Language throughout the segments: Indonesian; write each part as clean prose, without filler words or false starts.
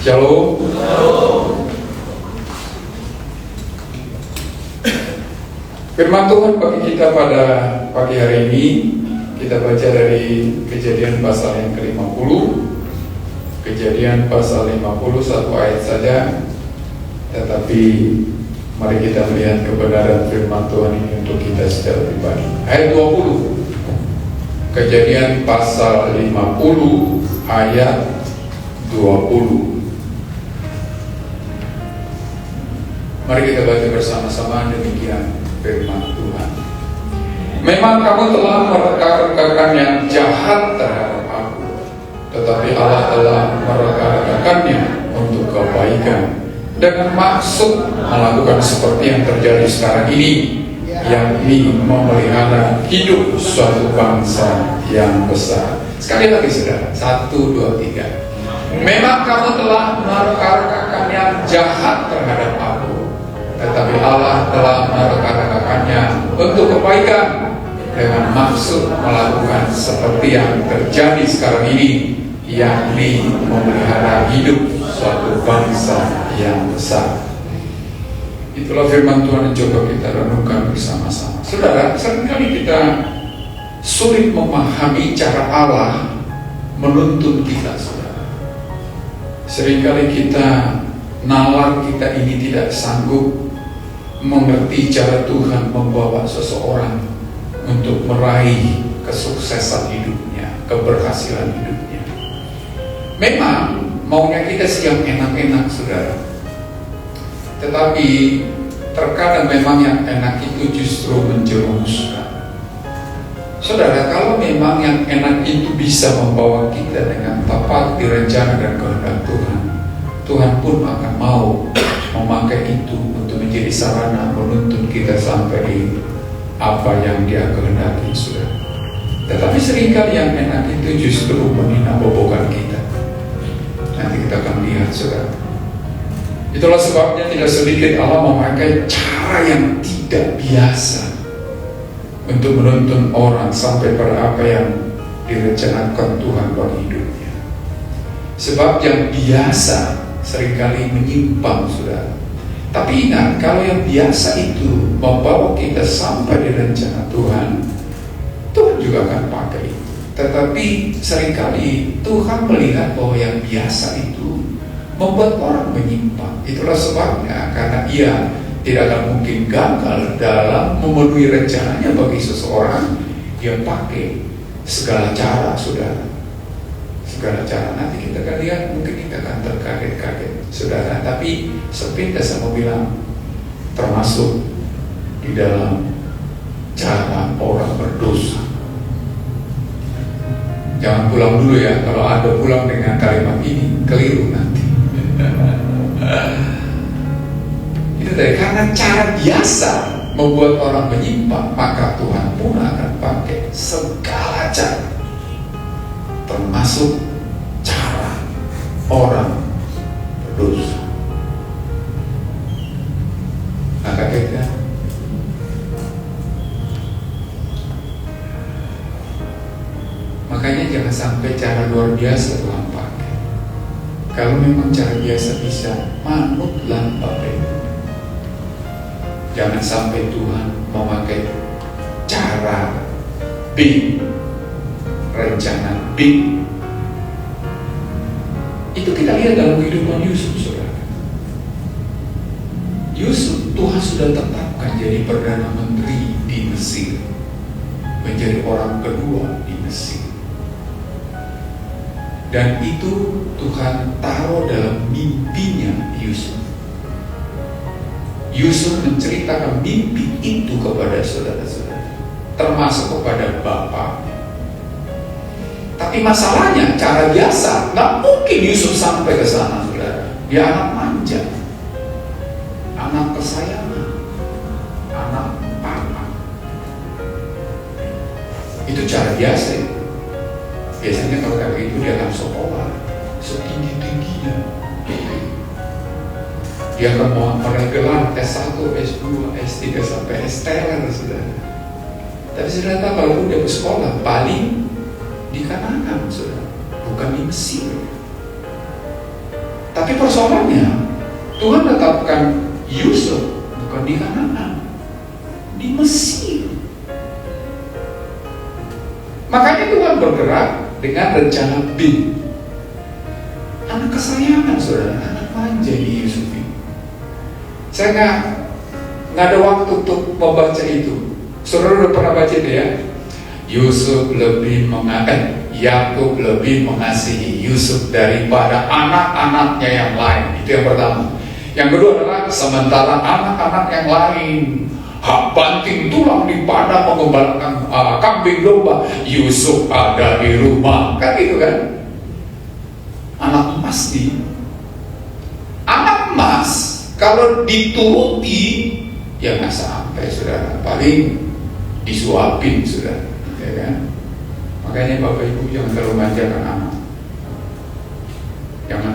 Shalom. Firman Tuhan bagi kita pada pagi hari ini, kita baca dari Kejadian pasal yang ke-50. Kejadian pasal 50, satu ayat saja. Tetapi mari kita melihat kebenaran firman Tuhan ini untuk kita secara pribadi. Ayat 20. Kejadian pasal 50 ayat 20. Mari kita baca bersama-sama demikian firman Tuhan. Memang kamu telah mereka-rekakan yang jahat terhadap aku, tetapi Allah telah mereka-rekakannya untuk kebaikan, dengan maksud melakukan seperti yang terjadi sekarang ini, yakni memelihara hidup suatu bangsa yang besar. Sekali lagi saudara, 1, 2, 3. Memang kamu telah mereka-rekakan yang jahat terhadap aku, tetapi Allah telah mereka-rekakannya untuk kebaikan, dengan maksud melakukan seperti yang terjadi sekarang ini, yakni memelihara hidup suatu bangsa yang besar. Itulah firman Tuhan yang coba kita renungkan bersama-sama. Saudara, seringkali kita sulit memahami cara Allah menuntun kita, saudara. Seringkali nalar kita ini tidak sanggup mengerti cara Tuhan membawa seseorang untuk meraih kesuksesan hidupnya, keberhasilan hidupnya. Memang maunya kita sih yang enak-enak, saudara. Tetapi terkadang memang yang enak itu justru menjerumuskan. Saudara, kalau memang yang enak itu bisa membawa kita dengan tepat di rencana dan kehendak Tuhan, Tuhan pun akan mau memakai itu untuk menjadi sarana menuntun kita sampai di apa yang Dia kehendaki, saudara. Tetapi seringkali yang enak itu justru menghina bobogan kita. Nanti kita akan lihat, saudara. Itulah sebabnya tidak sedikit Allah memakai cara yang tidak biasa untuk menuntun orang sampai pada apa yang direncanakan Tuhan bagi hidupnya. Sebab yang biasa seringkali menyimpang, saudara. Tapi ingat, kalau yang biasa itu membawa kita sampai di rencana Tuhan, Tuhan juga akan pakai itu. Tetapi seringkali Tuhan melihat bahwa yang biasa itu membuat orang menyimpang. Itulah sebabnya, karena Ia tidak akan mungkin gagal dalam memenuhi rencananya bagi seseorang, Dia pakai segala cara, saudara. Segala cara. Nanti kita akan lihat, mungkin kita akan terkaget-kaget, saudara. Tapi sepintas sama bilang, termasuk di dalam cara orang berdosa. Jangan pulang dulu ya, kalau ada pulang dengan kalimat ini, keliru nanti. Itu tadi, karena cara biasa membuat orang menyimpang, maka Tuhan pun akan pakai segala cara, termasuk cara orang berdosa. Maka kita makanya jangan sampai cara luar biasa Tuhan pakai. Kalau memang cara biasa bisa, manutlah pakai. Jangan sampai Tuhan memakai cara B, rencana B. Itu kita lihat dalam kehidupan Yusuf, saudara. Yusuf, Tuhan sudah tetapkan jadi Perdana Menteri di Mesir, menjadi orang kedua di Mesir. Dan itu Tuhan taruh dalam mimpinya Yusuf. Yusuf menceritakan mimpi itu kepada saudara-saudara, termasuk kepada bapaknya. Tapi masalahnya, cara biasa nggak mungkin Yusuf sampai ke sana, saudara. Dia anak manja, anak kesayangan, anak papa. Itu cara biasa itu. Biasanya kalau kayak gitu dia akan sekolah setinggi-tingginya. Dia akan mau meraih gelar S1, S2, S3 sampai S-Teller, saudara. Tapi saudara tahu, kalau udah bersekolah paling di Kanaan, saudara, bukan di Mesir. Tapi persoalannya, Tuhan tetapkan Yusuf bukan di Kanaan, di Mesir. Makanya Tuhan bergerak dengan rencana B. Anak kesayangan saudara, anak manja di Yusuf ini. Saya nggak ada waktu untuk membaca itu. Saudara udah pernah baca itu ya? Yusuf lebih Yakub lebih mengasihi Yusuf daripada anak-anaknya yang lain. Itu yang pertama. Yang kedua adalah sementara anak-anak yang lain banting tulang di padang mengembalakan kambing domba, Yusuf ada di rumah. Kan gitu kan? Anak emas nih. Anak emas kalau dituruti ya nggak sampai saudara, paling disuapin saudara, ya kan? Makanya Bapak Ibu jangan terlalu manjakan anak, jangan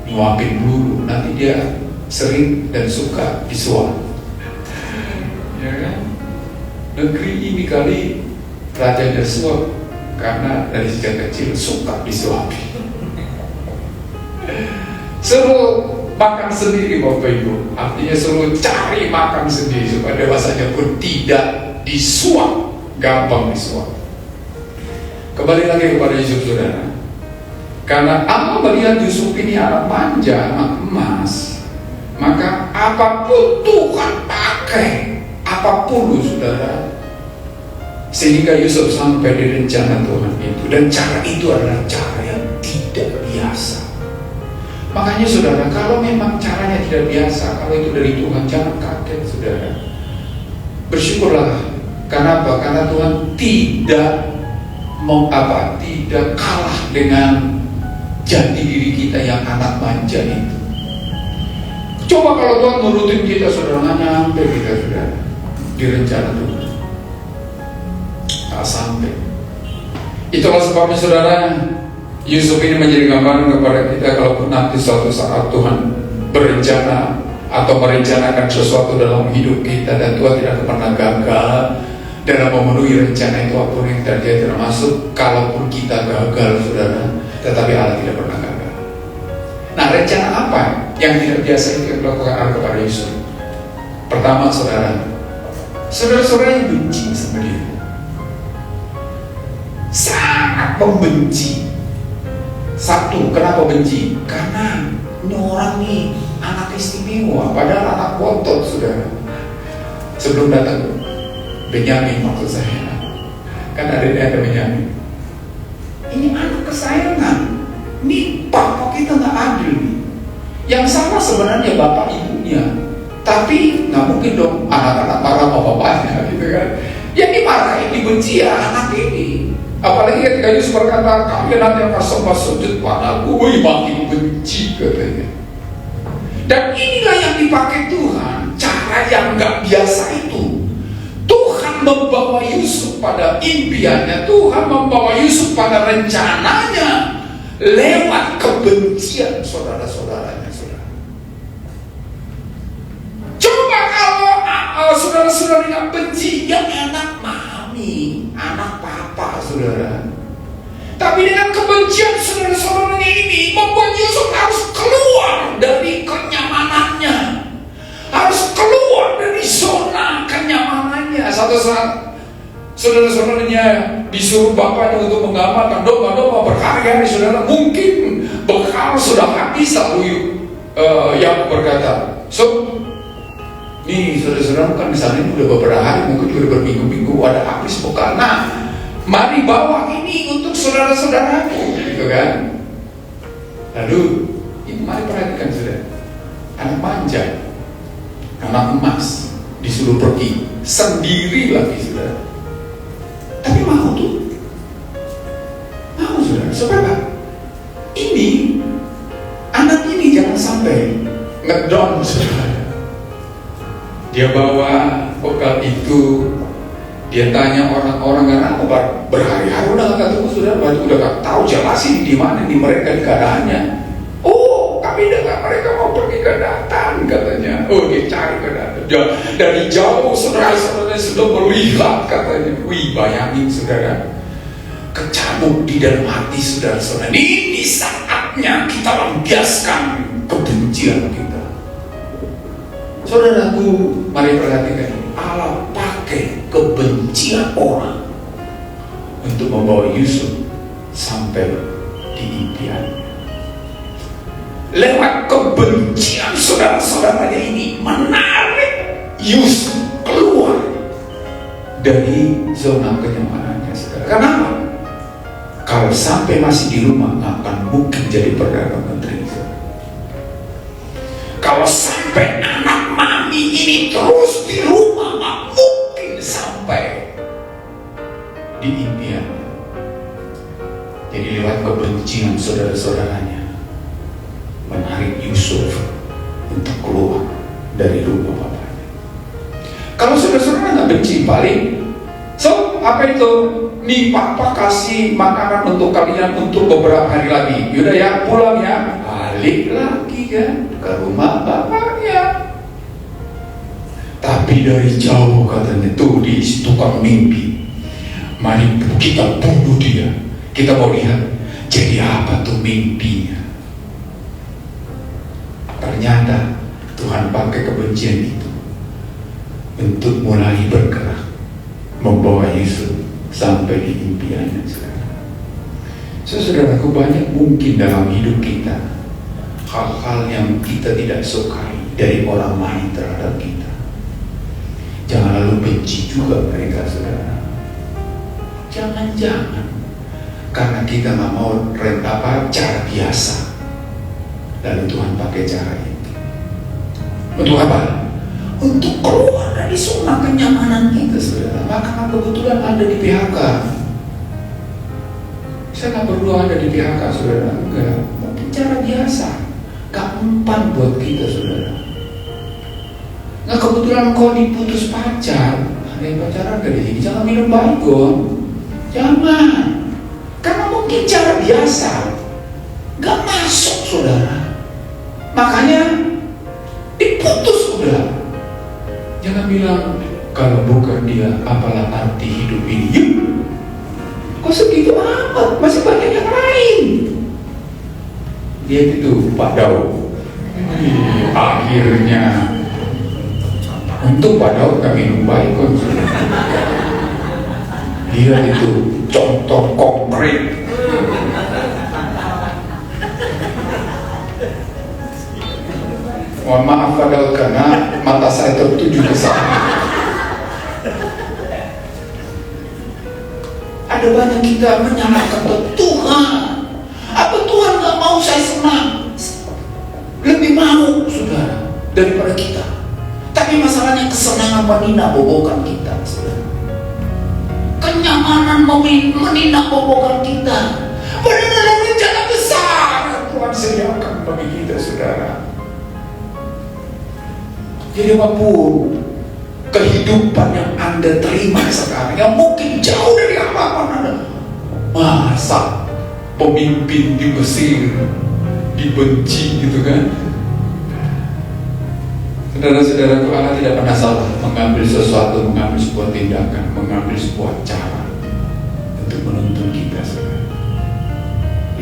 nyuapin dulu, nanti dia sering dan suka disuap, ya kan? Negeri ini kali rajanya suap karena dari sejak kecil suka disuapin. Suruh makan sendiri Bapak Ibu, artinya suruh cari makan sendiri supaya dewasanya pun tidak disuap, gampang disuap. Kembali lagi kepada Yusuf saudara, karena Allah melihat Yusuf ini anak manja, anak emas, maka apapun Tuhan pakai, apapun saudara, sehingga Yusuf sampai di rencana Tuhan itu. Dan cara itu adalah cara yang tidak biasa. Makanya saudara, kalau memang caranya tidak biasa, kalau itu dari Tuhan, jangan kaget saudara. Bersyukurlah. Karena apa? Karena Tuhan tidak tidak kalah dengan jati diri kita yang anak manja itu. Coba kalau Tuhan nurutin kita saudara, nggak nyampe kita saudara di rencana Tuhan, tak sampai. Itulah sebabnya saudara, Yusuf ini menjadi gambaran kepada kita kalau nanti suatu saat Tuhan berencana atau merencanakan sesuatu dalam hidup kita dan Tuhan tidak pernah gagal dalam memenuhi rencana itu, apapun yang terjadi, termasuk kalaupun kita gagal saudara, tetapi Allah tidak pernah gagal. Nah, rencana apa yang tidak biasa itu yang dilakukan Allah kepada Yusuf? Pertama saudara, saudara-saudara yang benci sama dia, sangat membenci. Satu, kenapa benci? Karena ini orang nih anak istimewa, padahal anak bontot saudara. Sebelum datang Benyamin, maksud saya, kan ada Benyamin. Ini anak kesayangan. Ini papa kita nggak adil nih. Yang salah sebenarnya bapak ibunya, tapi nggak mungkin dong anak-anak marah sama bapaknya, gitu kan? Yang dimarahin, dibenci ya anak ini. Apalagi ketika Yesus berkata, kalian nanti akan sembah sujud padaku, makin benci katanya. Dan inilah yang dipakai Tuhan, cara yang nggak biasa itu. Tuhan membawa Yusuf pada impiannya, Tuhan membawa Yusuf pada rencananya lewat kebencian saudara-saudaranya. Coba kalau saudara-saudara yang benci, yang anak mami, anak papa saudara. Tapi dengan kebencian saudara-saudaranya ini membuat Yusuf harus keluar dari kenyamanannya, harus keluar dari zona kenyamanannya. Satu saat saudara-saudaranya disuruh bapaknya untuk mengamalkan domba-domba berhari-hari saudara. Mungkin bekal sudah habis, lalu yang berkata, nih saudara-saudara kan di sana udah beberapa hari, mungkin juga berminggu-minggu ada habis bekal. Nah, mari bawa ini untuk saudara-saudaraku, gitu kan? Lalu, ini mari perhatikan saudara, anak manja, anak emas, disuruh pergi sendiri lagi saudara. Tapi mau tuh, mau saudara. Sebab ini anak ini jangan sampai ngedon saudara. Dia bawa bekal itu, dia tanya orang-orang, karena berhari-hari udah nggak ketemu saudara, udah nggak tahu jelasin di mana nih mereka di keadaannya. Oh, kami dengar mereka mau pergi ke Datan katanya. Oh, dia cari ke Datan. Dari jauh saudara-saudaranya sudah melihat katanya. Wih, bayangin saudara, kecabuk di dalam hati saudara-saudara. Ini saatnya kita lampiaskan kebencian kita. Saudaraku, mari perhatikan ini. Allah pakai kebencian orang untuk membawa Yusuf sampai di impiannya. Lewat kebencian saudara-saudaranya ini menarik Yusuf keluar dari zona kenyamanannya. Saudara. Kenapa? Kalau sampai masih di rumah, nggak akan mungkin jadi Perdana Menteri. Kalau sampai anak mami ini terus di rumah, nggak mungkin sampai di impiannya. Jadi lewat kebencian saudara-saudaranya menarik Yusuf untuk keluar dari rumah bapaknya. Kalau saudara-saudara nggak benci, paling apa itu? Nih papa kasih makanan untuk kalian untuk beberapa hari lagi. Yaudah ya, pulang ya. Balik lagi kan ke rumah bapaknya. Tapi dari jauh katanya tuh di tukang mimpi. Mari kita bunuh dia. Kita mau lihat jadi apa tuh mimpinya. Ternyata Tuhan pakai kebencian itu untuk mulai bergerak, membawa Yusuf sampai di impiannya sekarang. Saudaraku, banyak mungkin dalam hidup kita hal-hal yang kita tidak sukai dari orang lain terhadap kita. Jangan lalu benci juga mereka, saudara. Jangan-jangan karena kita nggak mau cara biasa, lalu Tuhan pakai cara itu. Untuk apa? Untuk keluar dari zona kenyamanan kita, saudara. Maka kebetulan Anda di PHK. Saya nggak berdoa Anda di PHK, saudara. Enggak. Mungkin cara biasa, gak mempan buat kita, saudara. Nggak kebetulan kau diputus pacar, ada yang pacaran dari sini. Jangan minum baygon, jangan. Karena mungkin cara biasa, gak masuk, saudara. Makanya diputus, saudara. Jangan bilang, kalau bukan dia, apalah arti hidup ini. Yuk, kok segitu amat? Masih banyak yang lain. Dia itu Pak Daud. Akhirnya, untuk Pak Daud gak minum baygon. Dia itu contoh konkret. Mohon maaf Pak, karena mata saya tertuju ke sana. Ada banyak kita menyalahkan Tuhan. Apa Tuhan gak mau saya senang? Lebih mau, saudara, daripada kita. Tapi masalahnya kesenangan menina bobokan kita, saudara. Kenyamanan menina bobokan kita. Padahal rencana besar Tuhan sediakan bagi kita, saudara. Jadi apapun kehidupan yang Anda terima sekarang, yang mungkin jauh dari harapan Anda, masa pemimpin di Mesir dibenci gitu kan? Saudara-saudaraku, Allah tidak pernah salah mengambil sesuatu, mengambil sebuah tindakan, mengambil sebuah cara untuk menuntun kita, saudara.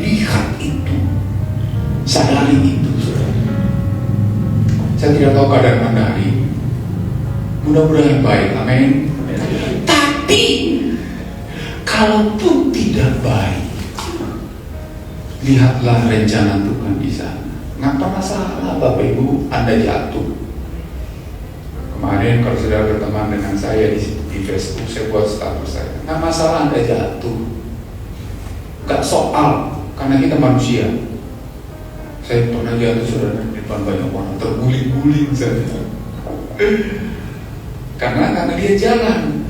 Lihat itu, sadari itu, saudara. Saya tidak tahu keadaan Anda hari ini. Mudah-mudahan baik, amin. Tapi kalaupun tidak baik, lihatlah rencana Tuhan di sana. Ngapa masalah Bapak Ibu Anda jatuh? Kemarin kalau saudara berteman dengan saya di Facebook, saya buat status saya. Nggak masalah Anda jatuh. Gak soal, karena kita manusia. Saya pernah jatuh, saudara, di depan banyak orang, terguling-guling saya. Karena dia jalan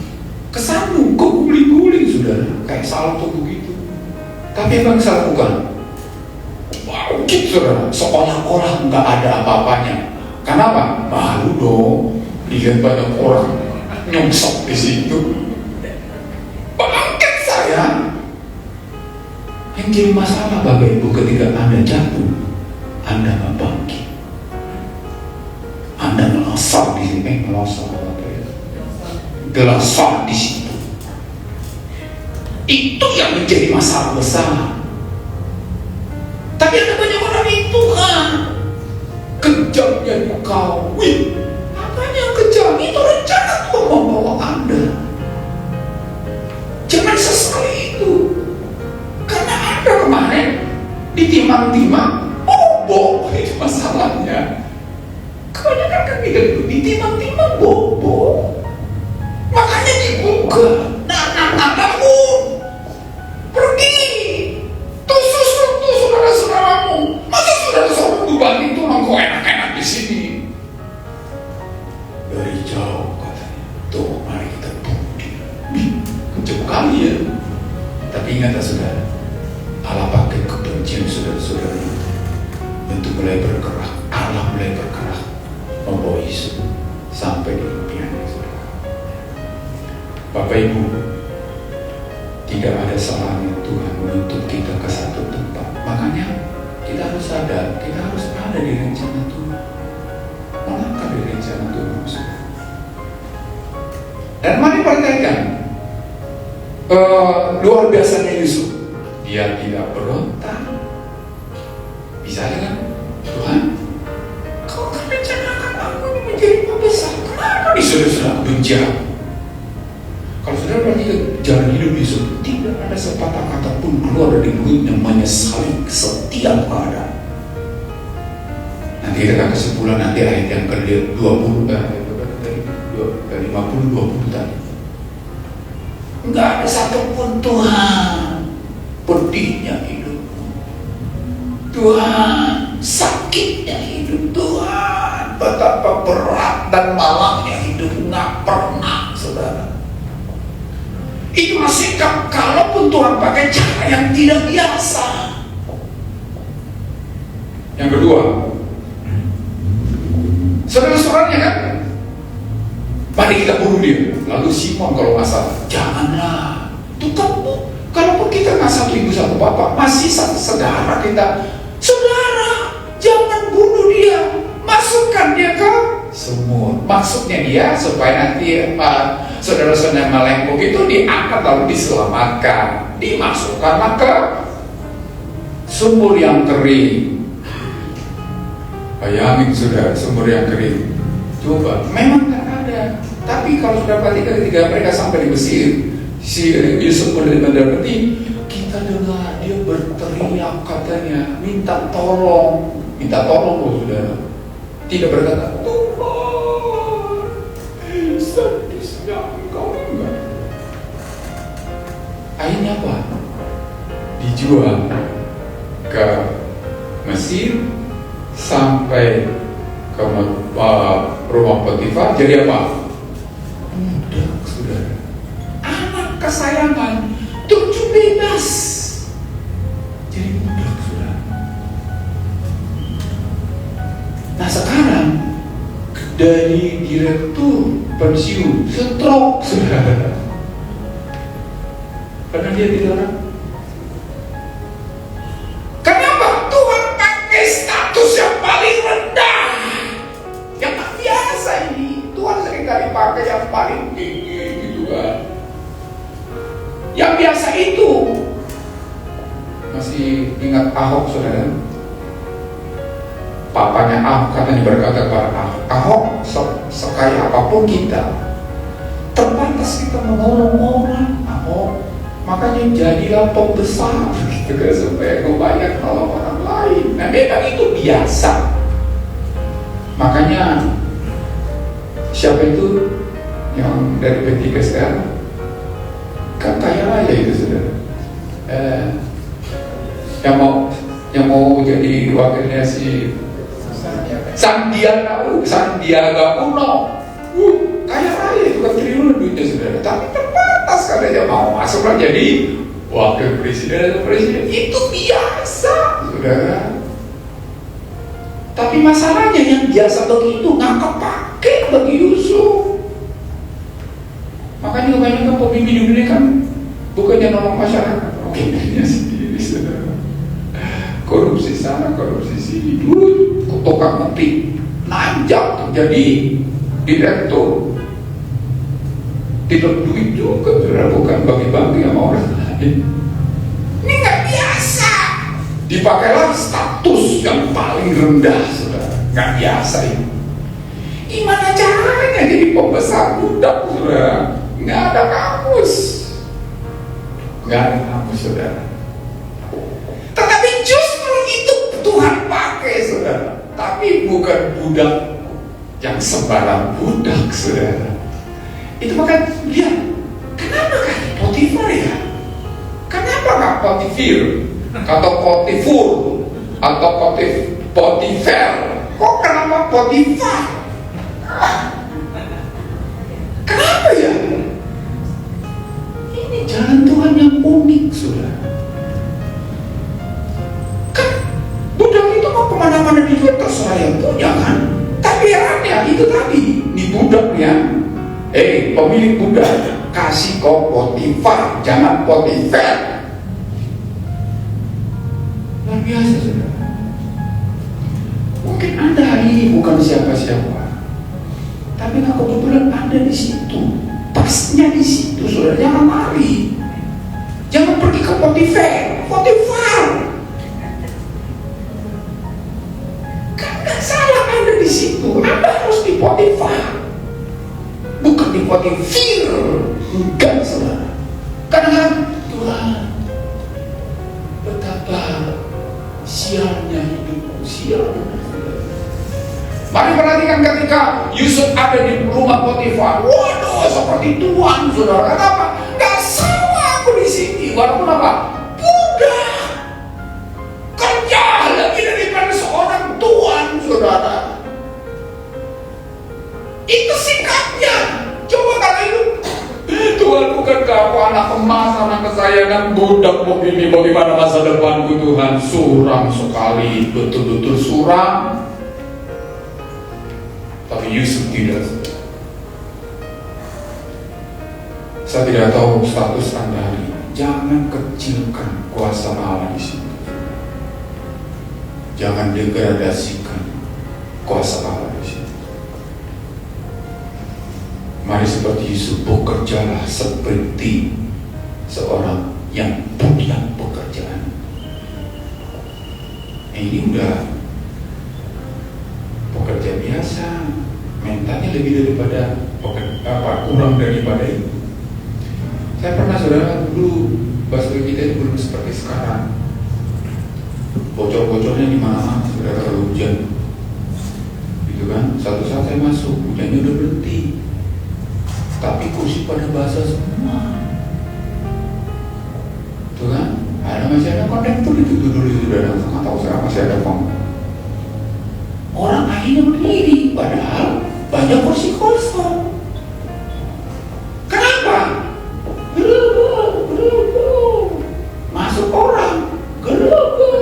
kesandung, kok guling-guling, saudara, kayak salto begitu. Tapi apa yang saya lakukan? Bangkit, saudara, seolah-olah nggak ada apa-apanya. Kenapa? Malu dong, lihat banyak orang nyungsok di situ. Bangkit saya. Yang jadi masalah Bapak Ibu, ketika Anda jatuh, Anda nggak bangkit, Anda ngelasar di sini, ngelasar apa ya? Gelasar di situ. Itu yang menjadi masalah besar. Tapi ada banyak orang itu kan, kejamnya dikawin. Apanya yang kejam? Itu rencana Tuhan membawa Anda. Jangan sesali itu. Karena Anda kemarin ditimang-timang, bobo, itu masalahnya. Kebanyakan kan tidak itu ditimang-timang, bobo. Makanya dibuka. Anak-anakmu pergi. Tuh saudara-saudaramu. Masa saudara-saudaramu dibanding Tuhan kok enak-enak di sini? Dari jauh katanya. Tuh, mari kita bukti. Kenceng kali ya. Tapi ingatlah saudara, Allah pakai kebencian saudara-saudara untuk mulai bergerak. Allah mulai bergerak membawa Yesus sampai di impiannya saudara. Bapak Ibu, tidak ada salahnya Tuhan menuntut kita ke satu tempat. Makanya kita harus sadar, kita harus ada di rencana Tuhan, melangkah di rencana Tuhan. Dan mari perhatikan luar biasanya Yusuf. Dia tidak berontak. Bisa kan? Tuhan, kau kan rencanakan aku ini menjadi pembesar. Kenapa saudara-saudara benci aku? Kalau saudara perhatikan jalan hidup Yusuf, tidak ada sepatah kata pun keluar dari mulutnya menyesali setiap keadaan. Nanti kita akan kesimpulan nanti ayat yang ke-20 dari 50-20 tadi. Enggak ada satupun Tuhan pedihnya hidupmu, Tuhan sakitnya hidup, Tuhan betapa berat dan malangnya hidup. Enggak pernah saudara. Itulah sikap kalaupun Tuhan pakai cara yang tidak biasa. Yang kedua, saudara-saudaranya kan, mari kita bunuh dia. Lalu Simon kalau nggak salah, janganlah. Itu kamu, kalaupun kita nggak satu ibu satu bapak, masih satu saudara kita. Saudara, jangan bunuh dia. Masukkan dia ke sumur. Maksudnya dia supaya nanti saudara-saudara melengkung itu diangkat lalu diselamatkan. Dimasukkanlah ke sumur yang kering. Bayangin saudara, sumur yang kering. Coba, memang tak ada. Tapi kalau sudah perhatikan ketika mereka sampai di Mesir, si Yusuf mendapati, kita dengar dia berteriak katanya, minta tolong loh saudara. Tidak berkata, Tuhan, sadisnya engkau enggak. Akhirnya apa? Dijual ke Mesir sampai ke rumah Potifar. Jadi apa? Budak saudara, anak kesayangan, tujuh bebas. Jadi budak saudara. Nah sekarang dari direktur pensiun stroke saudara, karena dia tidak. Kenapa? Tuhan pakai status yang paling rendah, yang tak biasa ini. Tuhan seringkali pakai yang paling tinggi gitu kan. Yang biasa itu, masih ingat Ahok saudara? Papanya Ahok katanya berkata kepada Ahok, sekaya apapun kita, terbatas kita menolong orang. Ahok, makanya jadilah pembesar gitu kan, supaya kau banyak nolong orang lain. Nah memang itu biasa. Makanya siapa itu yang dari P3 sekarang kan kaya raya itu saudara, yang mau jadi wakilnya si Sandiaga Uno, kaya raya itu kan triliunan duitnya saudara. Tapi terbatas karena dia mau masuk lah jadi wakil presiden atau presiden. Itu biasa saudara. Tapi masalahnya yang biasa begitu nggak kepake bagi Yusuf. Makanya kebanyakan pemimpin di dunia kan bukannya nolong masyarakat, dirinya sendiri saudara. Korupsi sana, korupsi sini. Dulu tukang ngetik nanjak jadi direktur, tidak duit juga saudara, bukan bagi-bagi sama orang lain. Ini nggak biasa. Dipakailah status yang paling rendah saudara. nggak biasa ini. Gimana caranya jadi pembesar budak, saudara? Nggak ada kamus. Nggak ada kamus, saudara. Tetapi justru itu Tuhan pakai, saudara. Tapi bukan budak yang sembarang budak, saudara. Itu maka lihat, kenapa kan Potifar ya? Kenapa nggak Potifir? Atau Potifur? Atau Potifar? Kok kenapa Potifar? Kenapa ya? Ini jalan Tuhan yang unik, saudara. Kan budak itu mau kemana-mana dijual terserah yang punya kan. Tapi herannya itu tadi, di budaknya, pemilik budak kasih kau Potifar, jangan Potifar. Luar biasa, saudara. Mungkin Anda hari ini bukan siapa-siapa, tapi nggak kebetulan Anda di situ, pasnya di situ, saudara. Jangan lari, jangan pergi ke Potifar. Kan nggak salah Anda di situ, Anda harus di Potifar, bukan di Potifir. Enggak, saudara. Karena Tuhan, betapa sialnya hidupku, sialnya. Mari perhatikan ketika Yusuf ada di rumah Potifar. Waduh, seperti Tuhan, saudara. Kenapa? Gak salah aku di sini. Walaupun apa? Budak. Kerja lebih daripada seorang Tuhan, saudara. Itu sikapnya. Coba kalau itu, Tuhan, bukankah aku anak emas, anak kesayangan, budak begini, bagaimana masa depanku, Tuhan? Suram sekali, betul-betul suram. Tapi Yusuf tidak. Saya tidak tahu status Anda hari ini. Jangan kecilkan kuasa Allah di sini. Jangan degradasikan kuasa Allah di sini. Mari seperti Yusuf, bekerjalah seperti seorang yang punya pekerjaan. Ini udah pekerja biasa, mentalnya lebih daripada kurang daripada itu. Saya pernah, saudara, dulu bahasa kita itu belum seperti sekarang. Bocor-bocornya di mana-mana, saudara, kalau hujan, gitu kan? Satu saat saya masuk, hujannya udah berhenti, tapi kursi pada basah semua, tuh kan? Masih ada konektor itu dulu, saudara. Nggak tahu sekarang masih ada kok. Orang akhirnya berdiri, padahal banyak kursi kosong. Kenapa? Gerugu. Masuk orang, gerugu.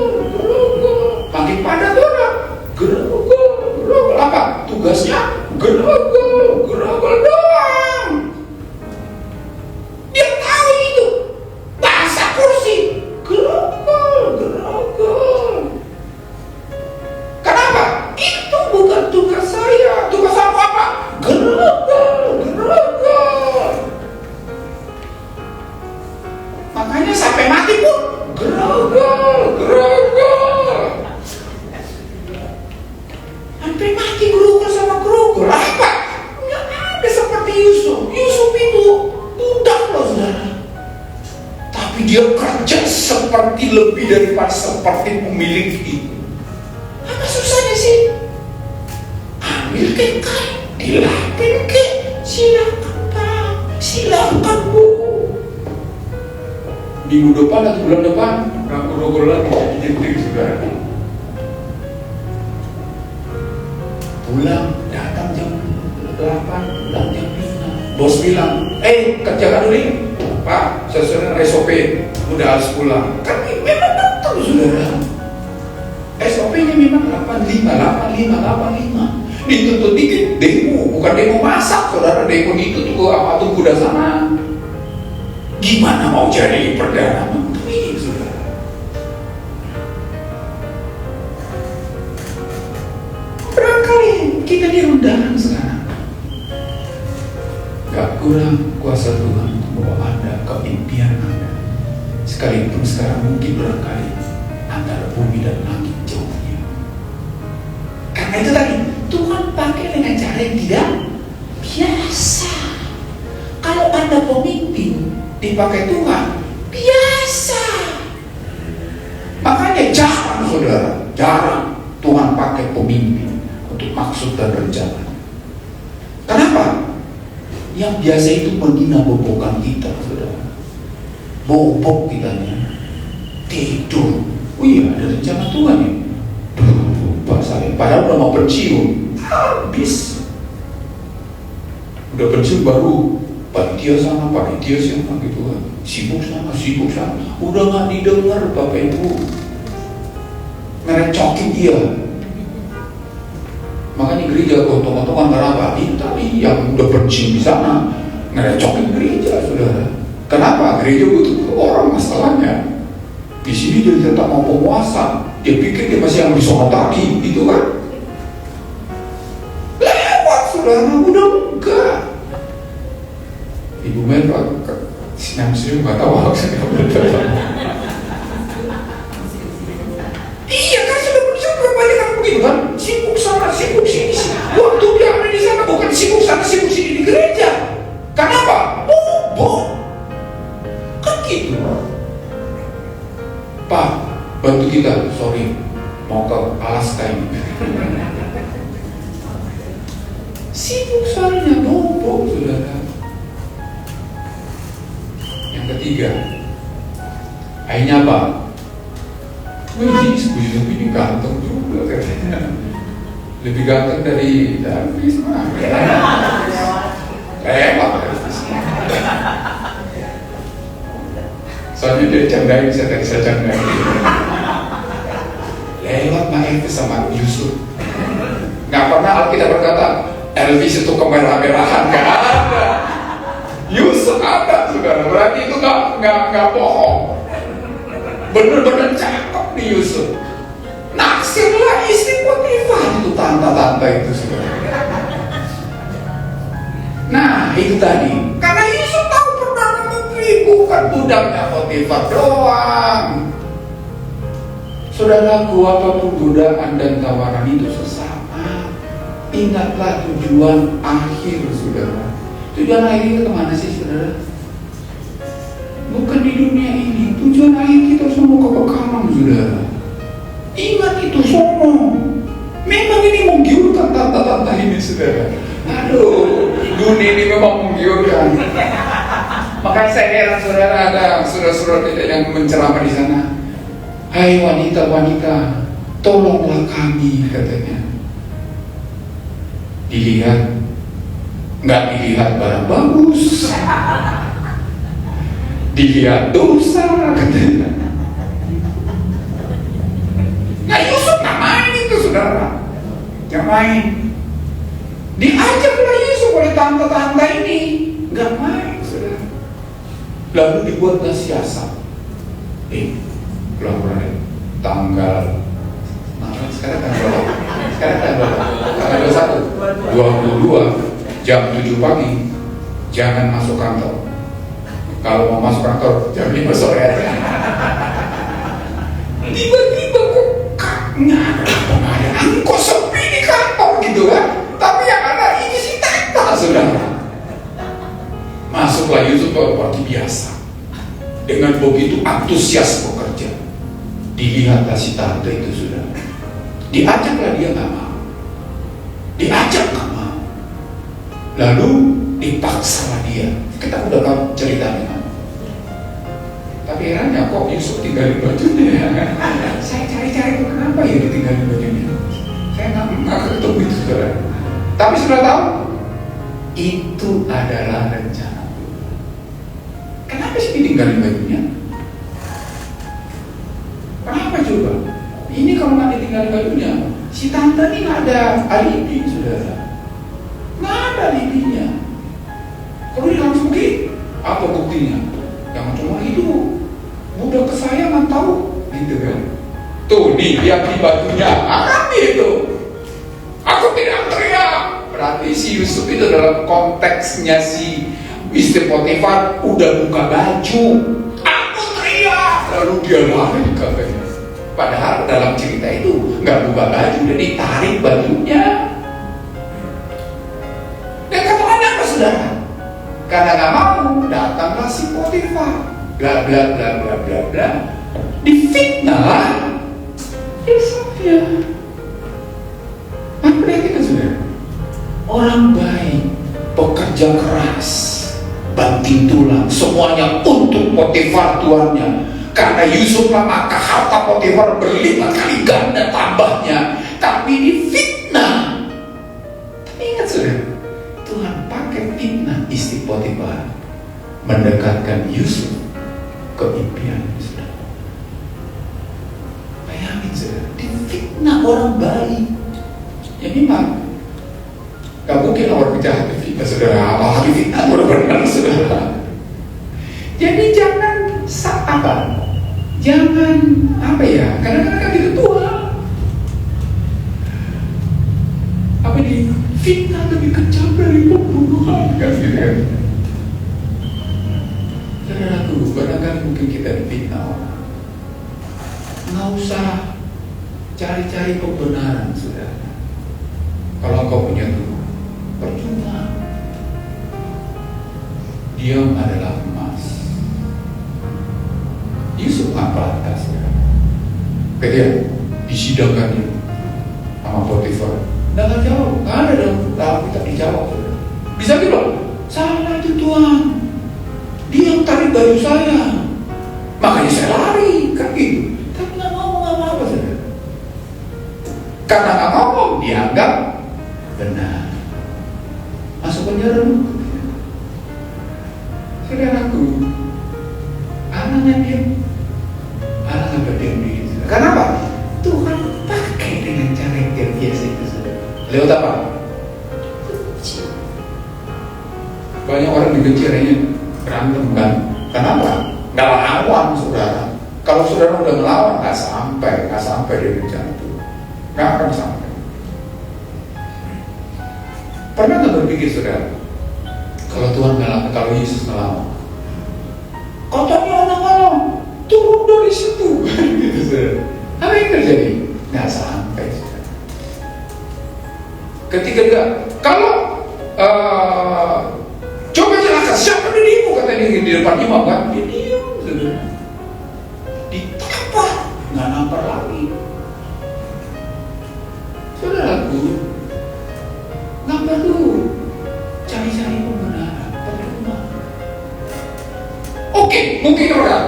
Makin padat orang, gerugu. Apa? Tugasnya gerugu doang. Dia tahu itu. Basah kursi, gerugu. Kenapa? Itu bukan tugas saya. Tugas aku apa? Gerugu. Makanya sampai mati pun gerugu. Sampai mati gerugu sama gerugu. Apa? Nggak ada seperti Yusuf. Yusuf itu budak loh, saudara. Tapi dia kerja seperti lebih daripada seperti pemilik itu. Apa susahnya sih? Ambil ke kain, dilapin ke, silakan Pak, silakan Bu. Minggu depan atau bulan depan, rangkul-rangkul lagi jadi saudara. Pulang, datang jam 8, pulang jam 5. Bos bilang, kerjakan dulu, Pak, sesuai dengan SOP, udah harus pulang. Kan memang betul, saudara. SOP-nya memang 85. Dituntut dikit, demo, bukan demo masak, saudara. Demo itu tuh apa tuh kuda sana. Gimana mau jadi perdana menteri, saudara? Barangkali kita di undangan sekarang. Gak kurang kuasa Tuhan untuk membawa Anda ke impian Anda. Sekalipun sekarang mungkin barangkali antara bumi dan langit jauhnya. Karena itu tadi, ada yang tidak biasa. Kalau Anda pemimpin dipakai Tuhan, biasa. Makanya jarang saudara, jarang Tuhan pakai pemimpin untuk maksud dan rencana. Kenapa? Yang biasa itu menghina bobokan kita, saudara. Bobok kitanya, tidur. Oh iya, ada rencana Tuhan ya. Lupa saya, padahal udah mau pensiun, habis. Udah pensiun baru panitia sana gitu kan. Sibuk sana. Udah nggak didengar Bapak Ibu. Ngerecokin dia. Makanya gereja gotong-gotongan kenapa? Tapi yang udah pensiun di sana ngerecokin gereja, saudara. Kenapa? Gereja butuh orang masalahnya. Di sini dia tetap mau penguasa. Dia pikir dia masih yang di sono tadi, gitu kan? Lewat, saudara. Udah enggak. Ibu Mega yang sering nggak tahu maksudnya. Iya kan sudah bersiap banyak kan begitu kan, sibuk sana sibuk sini. Waktu dia ada di sana bukan sibuk sana sibuk sini di gereja. Kenapa? Bobo. Kan gitu. Pak, bantu kita, sorry, mau ke Alaska ini. Sibuk soalnya bobo, saudara. Yang ketiga, akhirnya apa? Wih, ini ganteng juga katanya. Lebih ganteng dari Davis mah. Lewat. Soalnya dia candain, saya candain. Lewat Pak Elvis sama Yusuf. Nggak pernah Alkitab berkata Elvis itu kemerah-merahan, nggak ada. Yusuf ada, saudara. Berarti itu nggak bohong. Bener-bener cakep nih Yusuf. Naksirlah istri Potifar itu tante-tante itu, saudara. Nah itu tadi. Karena Yusuf tahu Perdana Menteri bukan budaknya Potifar doang. Saudaraku, apapun godaan dan tawaran itu sesama. Ingatlah tujuan akhir, saudara. Tujuan akhir kita kemana sih, saudara? Bukan di dunia ini. Tujuan akhir kita semua kekekalan, saudara. Ingat itu semua. Memang ini menggiurkan tante-tante ini, saudara. Aduh, dunia ini memang menggiurkan. Makanya saya heran, saudara, ada saudara-saudara kita yang menceramah di sana. Hai wanita-wanita, tolonglah kami, katanya. Dilihat, nggak dilihat barang bagus, dilihat dosa, katanya. Nah Yusuf nggak main itu, saudara, nggak main. Diajaklah Yusuf oleh tante-tante ini, nggak main, saudara. Lalu dibuatlah siasat. Bulan tanggal sekarang tanggal 22 jam 7 pagi jangan masuk kantor. Kalau mau masuk kantor jam 5 sore aja. Tiba-tiba kok ada angkot sepi di kantor gitu kan. Tapi yang ada ini si tante, saudara. Masuklah Yusuf seperti biasa. Dengan begitu antusias bekerja. Dilihatlah si tante itu, sudah. Diajaklah dia nggak mau. Diajak nggak mau. Lalu dipaksalah dia. Kita udah tahu ceritanya. Tapi herannya kok Yusuf tinggalin bajunya. Saya cari-cari kenapa ya ditinggalin bajunya. Saya nggak ketemu itu, saudara. Tapi sudah tahu itu adalah rencana. Kenapa sih ditinggalin bajunya? Kenapa coba? Ini kalau nggak ditinggalin bajunya, si tante ini nggak ada alibi, saudara. Nggak ada alibinya. Kalau dia langsung pergi, apa buktinya? Jangan cuma itu, budak kesayangan tahu, gitu kan? Tuh, nih lihat di bajunya, akan itu. Aku tidak teriak. Berarti si Yusuf itu dalam konteksnya si istri Potifar udah buka baju. Aku teriak, lalu dia lari katanya. Padahal dalam cerita itu nggak buka baju, dia ditarik bajunya. saudara. Karena nggak mau, datanglah si Potifar, bla bla bla bla bla bla, difitnah lah Yusufnya. Apa kita saudara? Orang baik, pekerja keras, banting tulang, semuanya untuk Potifar tuannya. Karena Yusuflah maka harta Potifar berlipat kali ganda tambahnya. Tapi difitnah. Tapi ingat saudara, Tuhan pakai fitnah istri Potifar mendekatkan Yusuf ke impian saudara. Bayangin saudara, difitnah orang baik. Ya memang gak mungkin orang jahat difitnah saudara, apalagi fitnah orang benar saudara. Jadi jangan jangan kadang-kadang kan itu Tuhan fitnah lebih kejam dari pembunuhan kan gitu kan. Saudaraku, barangkali mungkin kita difitnah orang. Nggak usah cari-cari kebenaran saudara. Kalau kau punya Tuhan, percuma. Diam adalah emas. Yusuf apa saudara? Ketika disidangkan sama Potifar, nggak jawab, nggak ada dalam kitab dijawab. Bisa bilang, salah itu Tuhan, dia yang tarik baju saya, makanya saya lari, kan gitu. Tapi nggak ngomong apa-apa saudara. Karena nggak ngomong, dianggap benar. Masuk penjara lu. Saudaraku, anaknya diam. Anak berdiam diri. Kenapa? Tuhan pakai dengan cara yang biasa itu saudara. Lewat apa? Benci. Banyak orang dibenci akhirnya berantem kan? Kenapa? Nggak lawan saudara. Kalau saudara udah melawan nggak sampai dari rencana itu. Nggak akan sampai. Pernah nggak berpikir saudara? Kalau Tuhan ngelawan, kalau Yesus ngelawan, kotornya anak-anak turun dari situ, gitu saudara. Apa yang terjadi? Nggak sampai saudara. Ketika enggak, kalau coba celaka, siapa dirimu kata dia di depan imam kan? Dia diam saudara. Ditampar, nggak nampar lagi. Saudaraku, nggak perlu cari-cari pembenaran, percuma. Oke, mungkin orang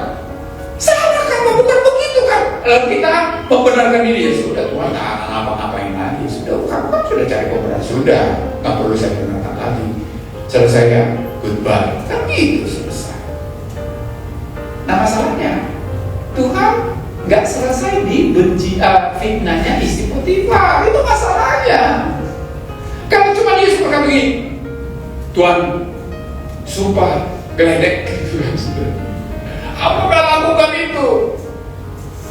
salah kan, bukan begitu kan? Lalu kita membenarkan diri, ya sudah Tuhan tak akan apa-apain lagi. Sudah, kamu kan sudah cari pembenaran, sudah nggak perlu saya benarkan lagi. Selesai ya, goodbye. Kan gitu selesai. Nah masalahnya, Tuhan nggak selesai di fitnahnya istri Potifar, itu masalahnya. Kalau cuma Yesus berkata begini, Tuhan, sumpah geledek, aku gak lakukan itu.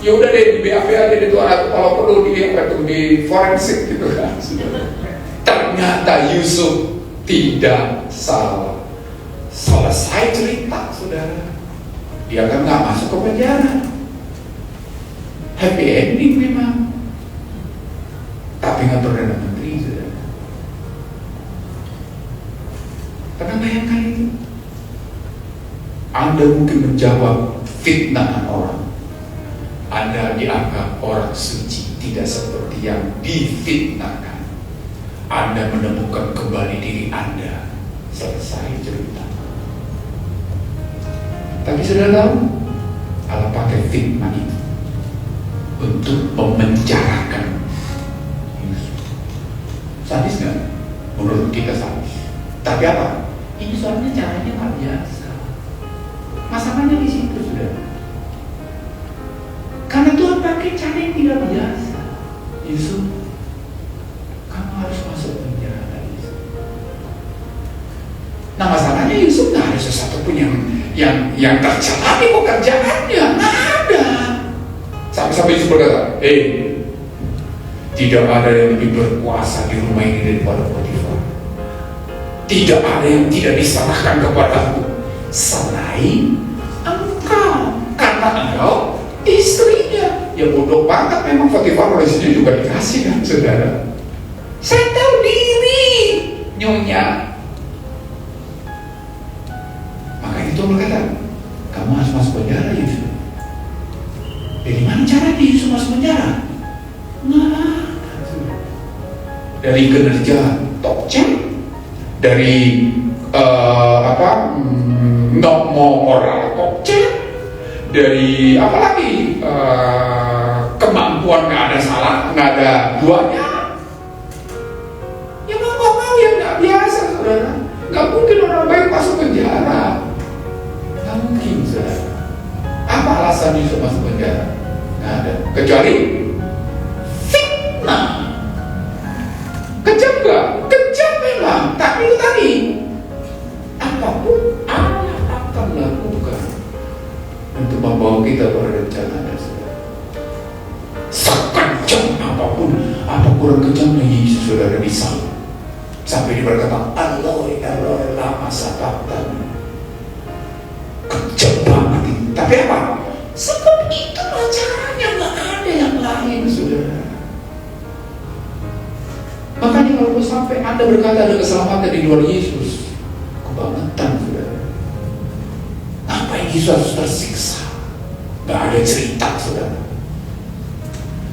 Ya udah deh, di BAP aja di Tuhan, atau kalau perlu di forensik gitu kan. Ternyata Yusuf tidak salah. Selesai cerita saudara, dia kan gak masuk ke penjara. Happy ending memang, tapi gak Perdana Menteri saudara. Pernah bayangkan itu? Anda mungkin menjawab fitnahan orang. Anda dianggap orang suci, tidak seperti yang difitnahkan. Anda menemukan kembali diri Anda. Selesai cerita. Tapi sudah tahu, Allah pakai fitnah itu untuk memenjarakan Yusuf. Sadis nggak? Menurut kita sadis. Tapi apa? Ini soalnya caranya nggak biasa. Masalahnya di situ sudah. Karena Tuhan pakai cara yang tidak biasa. Yusuf, kamu harus masuk penjara. Nah masalahnya Yusuf nggak ada sesuatu pun yang tercela di pekerjaannya, nggak ada. Sampai Yusuf berkata, tidak ada yang lebih berkuasa di rumah ini daripada Potifar. Tidak ada yang tidak diserahkan kepadaku selain engkau, karena engkau istrinya. Ya bodoh banget memang Potifar, oleh sini juga dikasih kan saudara. Saya tahu diri, nyonya. Tuhan berkata, kamu harus masuk penjara Yusuf. Dari mana caranya Yusuf masuk penjara? Nah, dari kinerja top check, dari nggak mau moral top check, dari apalagi kemampuan nggak ada salah, nggak ada duanya. Ya mau ya nggak biasa, saudara. Nggak mungkin orang baik masuk penjara. Nggak mungkin, saudara. Apa alasan Yusuf masuk penjara? Nggak ada. Kecuali fitnah. Kejam nggak? Kejam memang. Tapi itu tadi, apapun Allah akan lakukan untuk membawa kita pada rencana dan saudara. Sekejam apapun kejamnya Yesus, saudara, disalib. Sampai dia berkata, Eloi, Eloi, lama sabachthani. Kejam banget itu. Tapi apa? Sebab itu caranya, nggak ada yang lain, saudara. Makanya kalau sampai Anda berkata ada keselamatan di luar Yesus, kebangetan, saudara. Apa yang Yesus harus tersiksa? Nggak ada cerita, saudara.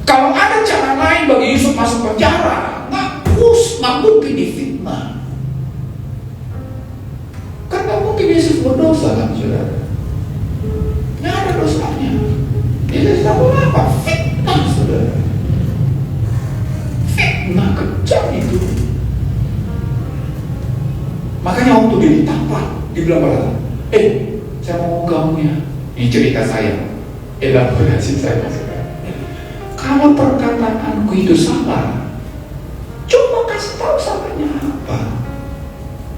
Kalau ada cara lain bagi Yesus masuk penjara, nggak mungkin difitnah. Kan nggak mungkin Yesus berdosa, kan, saudara? Nggak ada dosanya. Yesus tahu apa? Fitnah, saudara. Fitnah kejam itu. Makanya waktu dia ditampar, dibilang pada, saya mau kamu ya. Ini cerita saya, elaborasi saya, saudara. Kalau perkataanku itu salah, coba kasih tahu salahnya apa.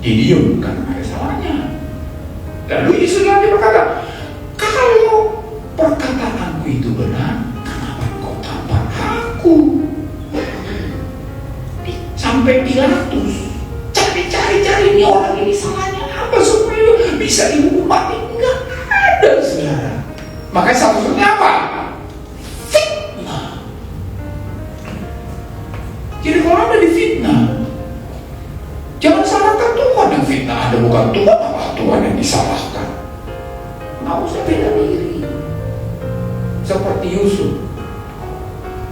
Diam, kan ada salahnya. Lalu Yesus lagi berkata, kalau perkataanku itu benar, kenapa kau tampar aku? Sampai Pilatus cari ini orang ini salahnya apa supaya bisa dihukum mati. Enggak ada, saudara. Makanya satu-satunya apa? Fitnah. Jadi kalau ada difitnah, jangan salahkan Tuhan yang fitnah. Ada bukan Tuhan, apa Tuhan yang disalahkan. Nggak usah beda diri. Seperti Yusuf,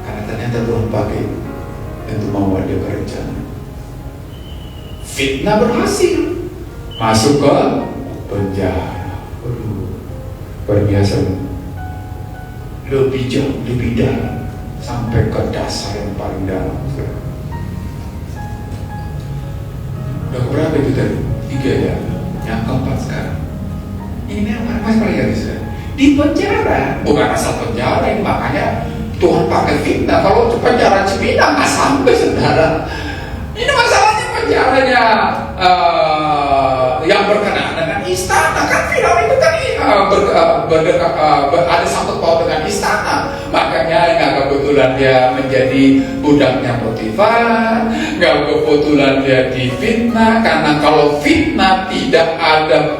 karena ternyata Tuhan pakai untuk membawa dia berencana. Fitnah berhasil, masuk ke penjara. Berbiasa lebih jauh, lebih dalam, sampai ke dasar yang paling dalam. Udah berapa itu tadi? 3 ya, yang keempat sekarang. Ini memang mas paling garis ya. Di penjara, bukan asal penjara ini, makanya Tuhan pakai fitnah. Kalau penjara Cipinang nggak sampai, saudara. Ini masalahnya penjaranya yang berkenaan dengan istana. Kan Firaun itu tadi ada sangkut paut dengan istana. Makanya nggak kebetulan dia menjadi budaknya Potifar, nggak kebetulan dia difitnah. Karena kalau fitnah tidak ada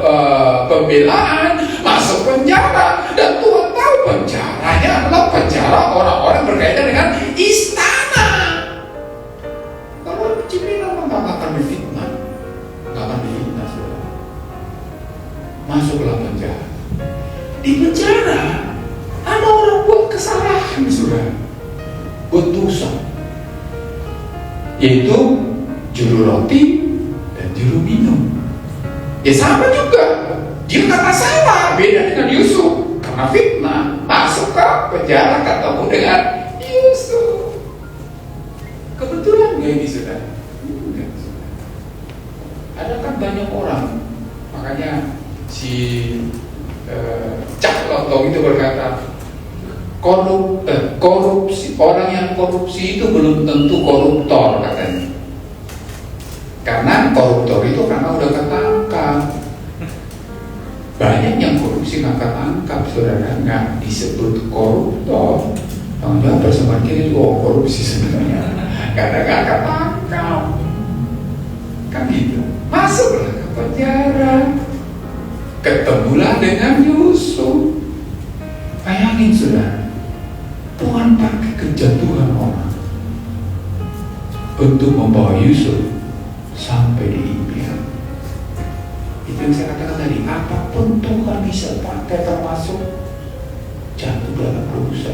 pembelaan, masuk penjara. Dan Tuhan tahu penjaranya adalah penjara orang-orang berkaitan dengan istana. Kalau Cipinang nggak akan difitnah, saudara. Masuklah penjara. Di penjara ada orang buat kesalahan, saudara, buat dosa, yaitu juru roti dan juru minum. Ya sama juga, dia kata salah, beda dengan Yusuf. Karena fitnah, masuk ke penjara ketemu dengan Yusuf. Kebetulan nggak ini, saudara? Enggak, saudara. Ada kan banyak orang, makanya si Cak Lontong itu berkata, korupsi, orang yang korupsi itu belum tentu koruptor, katanya. Karena koruptor itu karena udah ketangkap. Banyak yang korupsi nggak ketangkap, saudara, nggak disebut koruptor. Jangan bersama kiri korupsi sebenarnya, karena nggak ketangkap. Kan gitu. Masuklah ke penjara, ketemulah dengan Yusuf. Bayangin, saudara, Tuhan pakai kejatuhan orang untuk membawa Yusuf sampai di impian. Itu yang saya katakan tadi, apapun Tuhan bisa pakai, termasuk jatuh dalam dosa.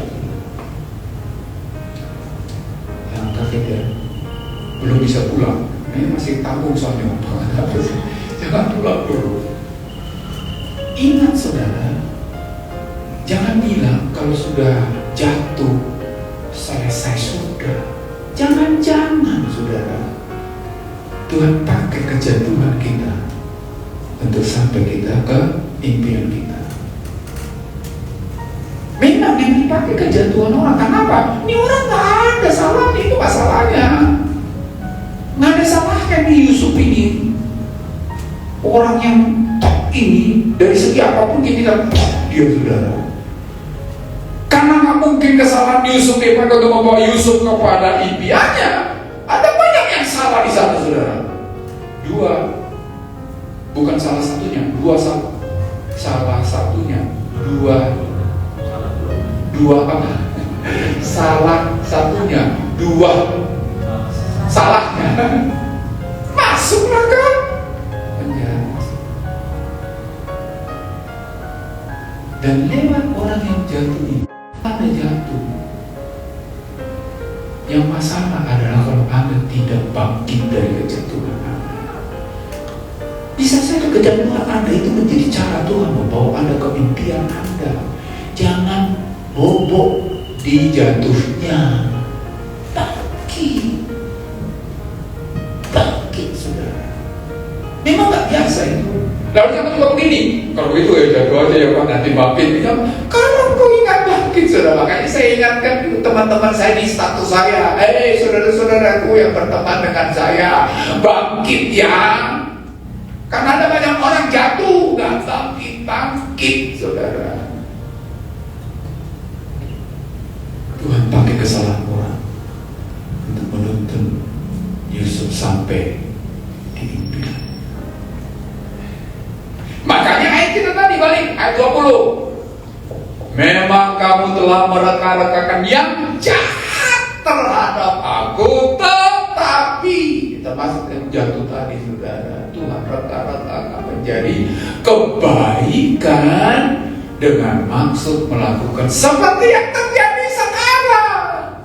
Yang kaget ya, belum bisa pulang. Ini masih tanggung soalnya. Jangan pulang dulu. Ingat saudara, jangan bilang kalau sudah jatuh selesai sudah. Jangan-jangan saudara, Tuhan pakai kejatuhan kita untuk sampai kita ke impian kita. Memang yang dipakai kejatuhan orang. Kenapa? Ini orang gak ada salahnya, itu masalahnya. Gak ada salahnya di Yusuf ini. Orang yang top ini, dari segi apapun kita dia saudara. Karena gak mungkin kesalahan Yusuf dipakai untuk membawa Yusuf kepada impiannya. Ada banyak yang salah di sana saudara. Dua, bukan salah satunya, salah satunya, dua apa? Salah satunya, dua salahnya. Masuklah ke penjara. Dan lewat orang yang jatuh ini, Anda jatuh. Yang masalah adalah kalau Anda tidak bangkit dari kejatuhan Anda. Bisa saja kejatuhan Anda itu menjadi cara Tuhan membawa Anda ke impian Anda. Jangan bobok di jatuhnya. Bangkit saudara. Memang gak biasa itu. Lalu jangan juga begini, kalau itu ya jatuh aja ya Pak, nanti bangkit. Kalau kau ingat bangkit saudara, makanya saya ingatkan teman-teman saya di status saya, saudara-saudaraku yang berteman dengan saya, bangkit ya. Karena ada banyak orang jatuh, gak bangkit saudara. Tuhan pakai kesalahan orang untuk menuntun Yusuf sampai di impian. Makanya ayat kita tadi balik, ayat 20. Memang kamu telah mereka-rekakan yang jahat terhadap aku, tetapi termasuk yang jatuh tadi saudara, Tuhan reka-rekakan menjadi kebaikan dengan maksud melakukan seperti yang terjadi sekarang.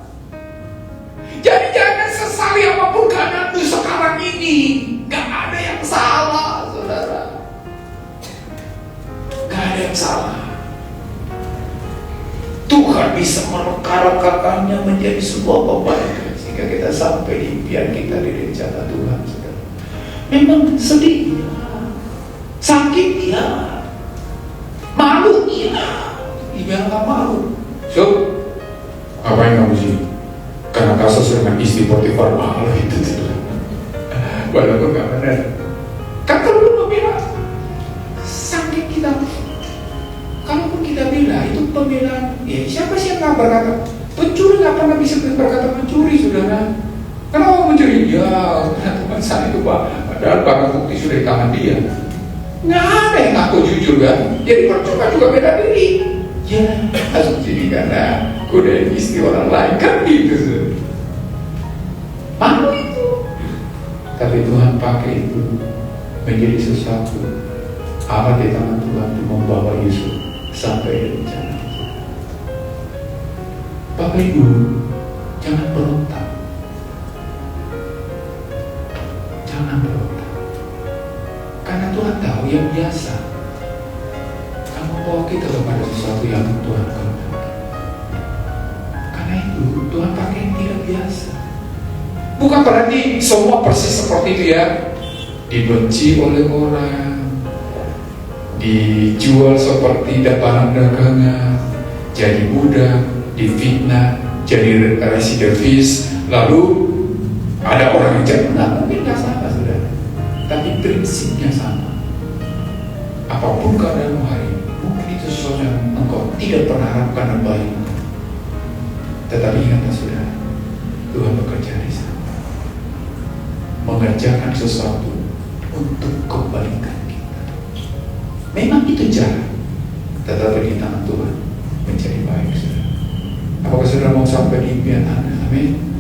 Jadi jangan sesali apapun keadaanmu sekarang ini. Gak ada yang salah saudara. Gak ada yang salah. Tuhan bisa mereka-rekakannya menjadi sebuah kebaikan sehingga kita sampai di impian kita di rencana Tuhan saudara. Memang sedih ya, sakit ya, malu ya, gimana gak malu? So, ngapain kamu sih? Karena kasus dengan istri Potifar malu itu saudara. Walaupun gak benar. Kan kalau lu membela sakit kita, kalaupun kita bela itu pembelaan. Ya siapa sih yang gak berkata? Pencuri gak pernah bisa berkata mencuri saudara. Kenapa mencuri? Ya teman saya itu Pak, padahal barang bukti sudah di tangan dia. Nggak ada yang ngaku jujur kan? Jadi percuma juga bela diri. Ya masuk sini karena godain istri orang lain kan gitu. Malu itu. Tapi Tuhan pakai itu menjadi sesuatu alat di tangan Tuhan untuk membawa Yusuf sampai rencana. Bapak Ibu, jangan berontak. Jangan berontak. Karena Tuhan tahu yang biasa. Kamu bawa kita kepada sesuatu yang Tuhan kehendaki. Karena itu Tuhan pakai yang tidak biasa. Bukan berarti semua persis seperti itu ya. Dibenci oleh orang, dijual seperti barang dagangan, jadi budak, difitnah, jadi residivis, lalu ada orang yang jadi mungkin nggak sama saudara, tapi prinsipnya sama. Apapun keadaanmu hari ini, mungkin itu sesuatu yang engkau tidak pernah harapkan dan baik, tetapi ingatlah saudara, Tuhan bekerja di sana, mengerjakan sesuatu untuk kebaikan kita. Memang itu jalan, tetapi di tangan Tuhan menjadi baik saudara. Apakah saudara mau sampai di impian Anda? Amin.